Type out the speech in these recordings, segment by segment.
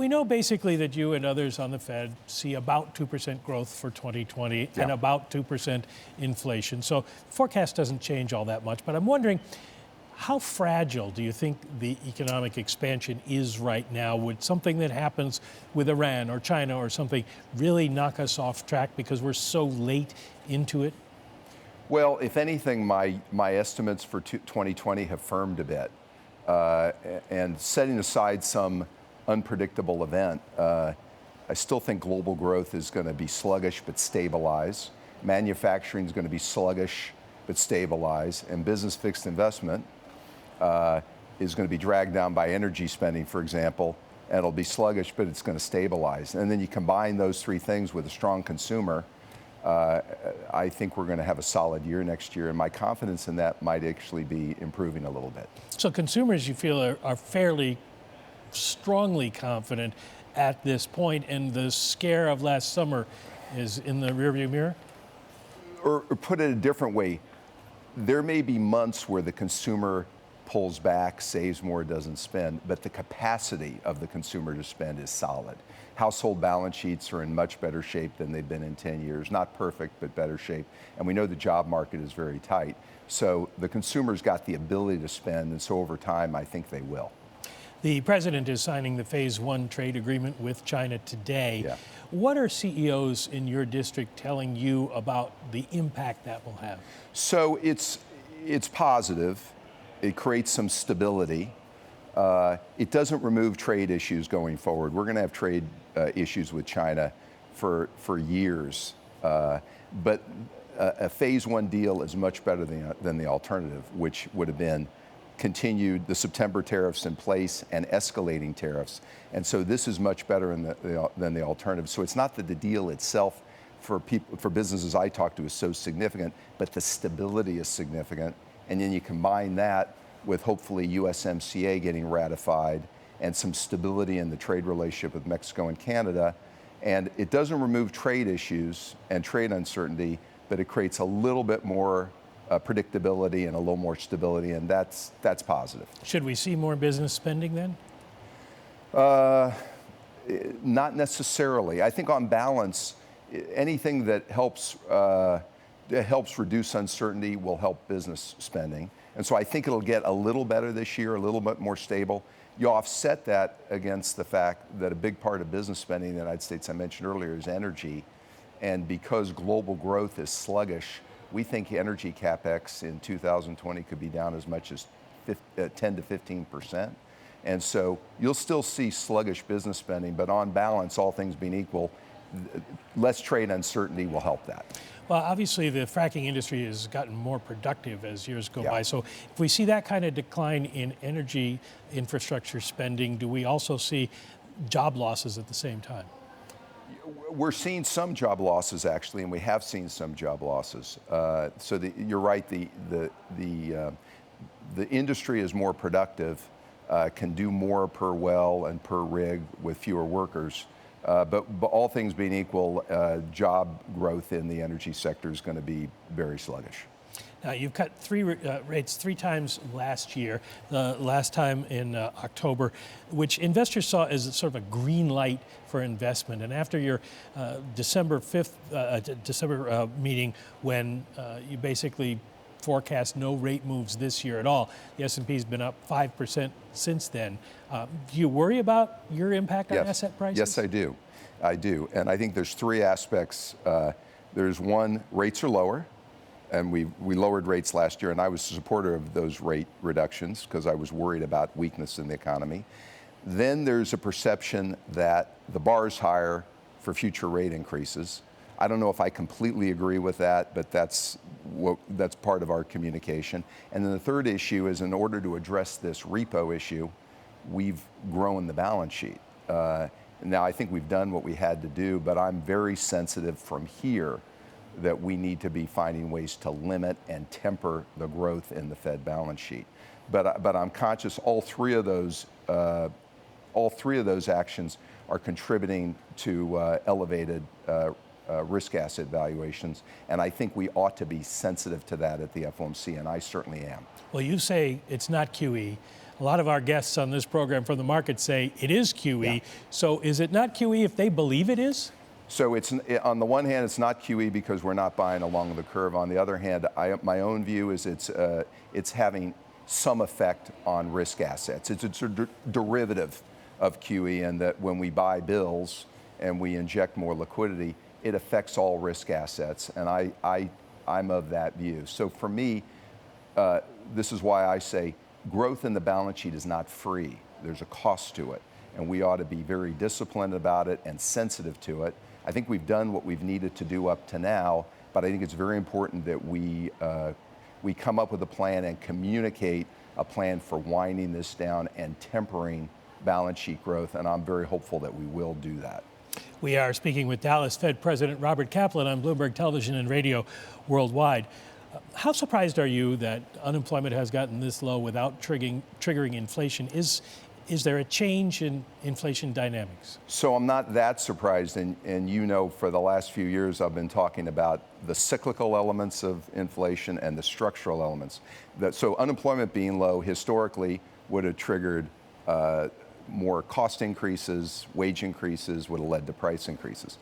We know basically that you and others on the Fed see about 2% growth for 2020 and about 2% inflation. So the forecast doesn't change all that much, but I'm wondering, how fragile do you think the economic expansion is right now? Would something that happens with Iran or China or something really knock us off track because we're so late into it? Well, if anything, my estimates for 2020 have firmed a bit. And setting aside some unpredictable event, I still think global growth is going to be sluggish but stabilize. Manufacturing is going to be sluggish but stabilize. And business fixed investment is going to be dragged down by energy spending, for example, and it'll be sluggish, but it's going to stabilize. And then you combine those three things with a strong consumer, I think we're going to have a solid year next year, and my confidence in that might actually be improving a little bit. So consumers, you feel, are fairly strongly confident at this point, and the scare of last summer is in the rearview mirror? Or put it a different way, there may be months where the consumer pulls back, saves more, doesn't spend, but the capacity of the consumer to spend is solid. Household balance sheets are in much better shape than they've been in 10 years. Not perfect, but better shape. And we know the job market is very tight. So the consumer's got the ability to spend, and so over time, I think they will. The president is signing the phase 1 trade agreement with China today. Yeah. What are CEOs in your district telling you about the impact that will have? So it's positive. It creates some stability. It doesn't remove trade issues going forward. We're going to have trade issues with China for years. But a phase 1 deal is much better than the alternative, which would have been continued the September tariffs in place and escalating tariffs. And so this is much better than the alternative. So it's not that the deal itself for businesses I talk to is so significant, but the stability is significant. And then you combine that with hopefully USMCA getting ratified and some stability in the trade relationship with Mexico and Canada. And it doesn't remove trade issues and trade uncertainty, but it creates a little bit more predictability and a little more stability, and that's positive. Should we see more business spending then? Not necessarily. I think on balance, anything that helps reduce uncertainty will help business spending. And so I think it'll get a little better this year, a little bit more stable. You offset that against the fact that a big part of business spending in the United States, I mentioned earlier, is energy. And because global growth is sluggish, we think energy capex in 2020 could be down as much as 10 to 15%. And so you'll still see sluggish business spending, but on balance, all things being equal, less trade uncertainty will help that. Well, obviously the fracking industry has gotten more productive as years go by. So if we see that kind of decline in energy infrastructure spending, do we also see job losses at the same time? We're seeing some job losses actually, and we have seen some job losses. You're right. The industry is more productive, can do more per well and per rig with fewer workers. But all things being equal, job growth in the energy sector is going to be very sluggish. Now, you've cut rates 3 times last year, the last time in October, which investors saw as sort of a green light for investment. And after your December meeting, when you basically forecast no rate moves this year at all, the S&P's been up 5% since then. Do you worry about your impact on asset prices? Yes, I do. I do. And I think there's 3 aspects. There's one, rates are lower. And we lowered rates last year, and I was a supporter of those rate reductions because I was worried about weakness in the economy. Then there's a perception that the bar is higher for future rate increases. I don't know if I completely agree with that, but that's part of our communication. And then the third issue is, in order to address this repo issue, we've grown the balance sheet. Now, I think we've done what we had to do, but I'm very sensitive from here that we need to be finding ways to limit and temper the growth in the Fed balance sheet. But I'm conscious all three of those actions are contributing to elevated risk asset valuations, and I think we ought to be sensitive to that at the FOMC, and I certainly am. Well, you say it's not QE. A lot of our guests on this program from the market say it is QE. Yeah. So is it not QE if they believe it is? So it's, on the one hand, it's not QE because we're not buying along the curve. On the other hand, my own view is it's having some effect on risk assets. It's a derivative of QE, and that when we buy bills and we inject more liquidity, it affects all risk assets, and I'm of that view. So for me, this is why I say growth in the balance sheet is not free. There's a cost to it, and we ought to be very disciplined about it and sensitive to it. I think we've done what we've needed to do up to now, but I think it's very important that we come up with a plan and communicate a plan for winding this down and tempering balance sheet growth, and I'm very hopeful that we will do that. We are speaking with Dallas Fed President Robert Kaplan on Bloomberg Television and Radio worldwide. How surprised are you that unemployment has gotten this low without triggering inflation? Is there a change in inflation dynamics? So I'm not that surprised, and you know, for the last few years I've been talking about the cyclical elements of inflation and the structural elements. So unemployment being low historically would have triggered more cost increases, wage increases, would have led to price increases.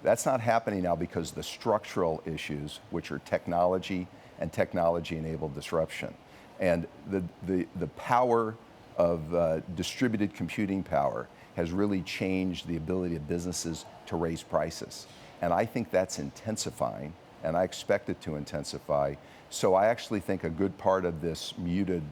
That's not happening now because the structural issues, which are technology and technology-enabled disruption, and the power of distributed computing power has really changed the ability of businesses to raise prices. And I think that's intensifying, and I expect it to intensify. So I actually think a good part of this muted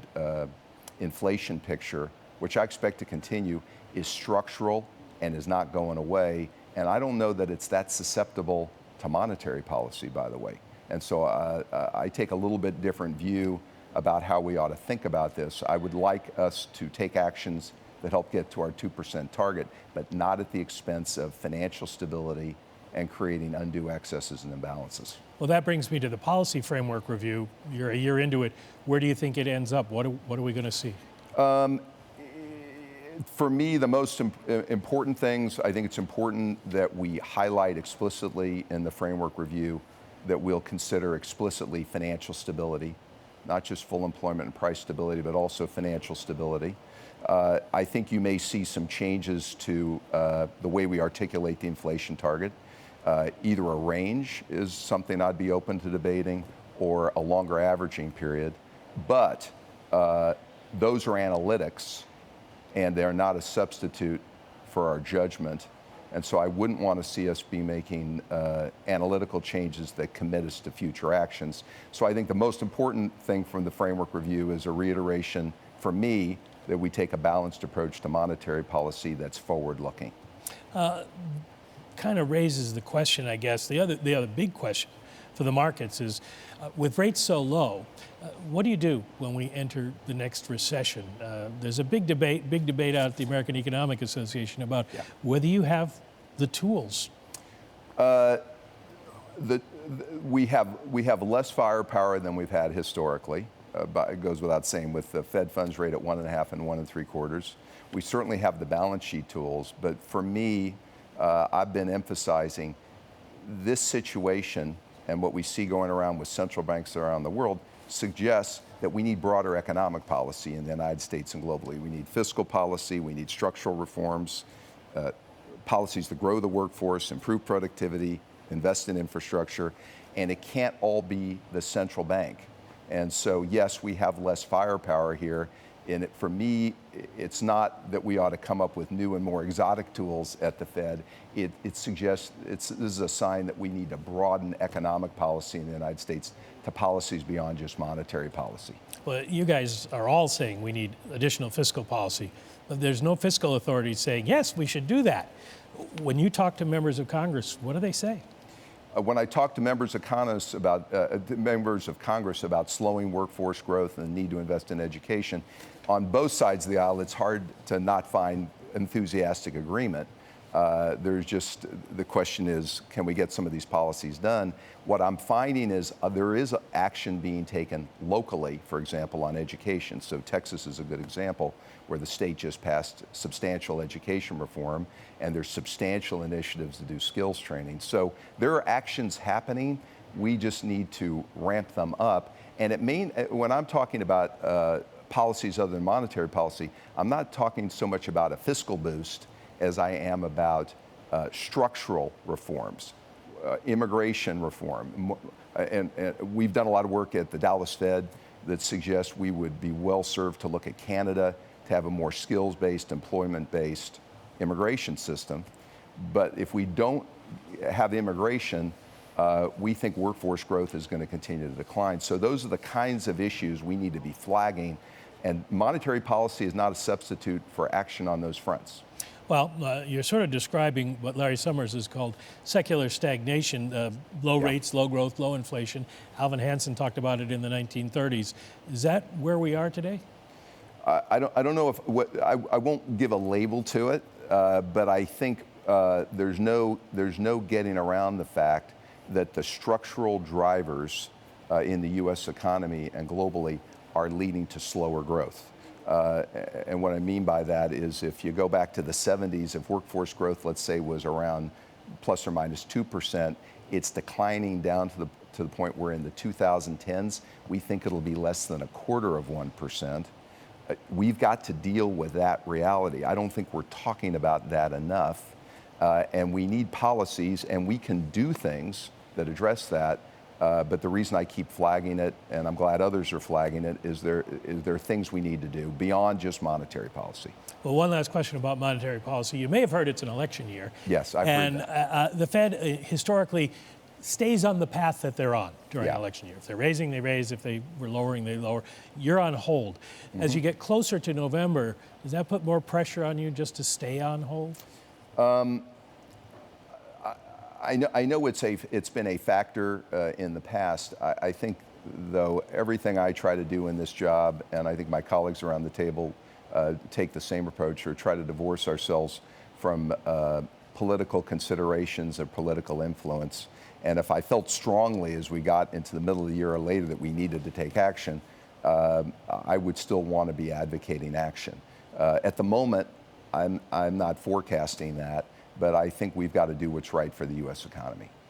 inflation picture, which I expect to continue, is structural and is not going away. And I don't know that it's that susceptible to monetary policy, by the way. And so I take a little bit different view about how we ought to think about this. I would like us to take actions that help get to our 2% target, but not at the expense of financial stability and creating undue excesses and imbalances. Well, that brings me to the policy framework review. You're a year into it. Where do you think it ends up? What are we going to see? For me, the most important things, I think it's important that we highlight explicitly in the framework review that we'll consider explicitly financial stability, not just full employment and price stability, but also financial stability. I think you may see some changes to the way we articulate the inflation target. Either a range is something I'd be open to debating, or a longer averaging period. But those are analytics, and they're not a substitute for our judgment. And so I wouldn't want to see us be making analytical changes that commit us to future actions. So I think the most important thing from the framework review is a reiteration for me that we take a balanced approach to monetary policy that's forward-looking. Kind of raises the question, I guess, the other big question for the markets is, with rates so low, what do you do when we enter the next recession? There's a big debate out at the American Economic Association about whether you have the tools. We have less firepower than we've had historically. But it goes without saying, with the Fed funds rate at 1.5 and 1 3/4. We certainly have the balance sheet tools, but for me, I've been emphasizing this situation, and what we see going around with central banks around the world suggests that we need broader economic policy in the United States and globally. We need fiscal policy, we need structural reforms, policies to grow the workforce, improve productivity, invest in infrastructure, and it can't all be the central bank. And so, yes, we have less firepower here. And for me, it's not that we ought to come up with new and more exotic tools at the Fed. It suggests this is a sign that we need to broaden economic policy in the United States to policies beyond just monetary policy. Well, you guys are all saying we need additional fiscal policy, but there's no fiscal authority saying, yes, we should do that. When you talk to members of Congress, what do they say? When I talk to members of Congress about slowing workforce growth and the need to invest in education, on both sides of the aisle, it's hard to not find enthusiastic agreement. There's just, the question is, can we get some of these policies done? What I'm finding is there is action being taken locally, for example, on education. So Texas is a good example, where the state just passed substantial education reform, and there's substantial initiatives to do skills training. So there are actions happening. We just need to ramp them up. And when I'm talking about policies other than monetary policy, I'm not talking so much about a fiscal boost as I am about structural reforms, immigration reform. And we've done a lot of work at the Dallas Fed that suggests we would be well served to look at Canada to have a more skills-based, employment-based immigration system. But if we don't have immigration, we think workforce growth is going to continue to decline. So those are the kinds of issues we need to be flagging. And monetary policy is not a substitute for action on those fronts. Well, you're sort of describing what Larry Summers has called secular stagnation, low rates, low growth, low inflation. Alvin Hansen talked about it in the 1930s. Is that where we are today? I don't know if I won't give a label to it, but I think there's no getting around the fact that the structural drivers in the U.S. economy and globally are leading to slower growth. And what I mean by that is if you go back to the 70s, if workforce growth, let's say, was around plus or minus 2%, it's declining down to the point where in the 2010s, we think it'll be less than 0.25%. We've got to deal with that reality. I don't think we're talking about that enough. And we need policies, and we can do things that address that. But the reason I keep flagging it, and I'm glad others are flagging it, is there are things we need to do beyond just monetary policy. Well, one last question about monetary policy. You may have heard it's an election year. Yes, I've heard that. And the Fed historically stays on the path that they're on during an election year. If they're raising, they raise. If they were lowering, they lower. You're on hold. As you get closer to November, does that put more pressure on you just to stay on hold? I know it's been a factor in the past. I think, though, everything I try to do in this job, and I think my colleagues around the table take the same approach, or try to divorce ourselves from political considerations of political influence. And if I felt strongly as we got into the middle of the year or later that we needed to take action, I would still want to be advocating action. At the moment, I'm not forecasting that, but I think we've got to do what's right for the U.S. economy.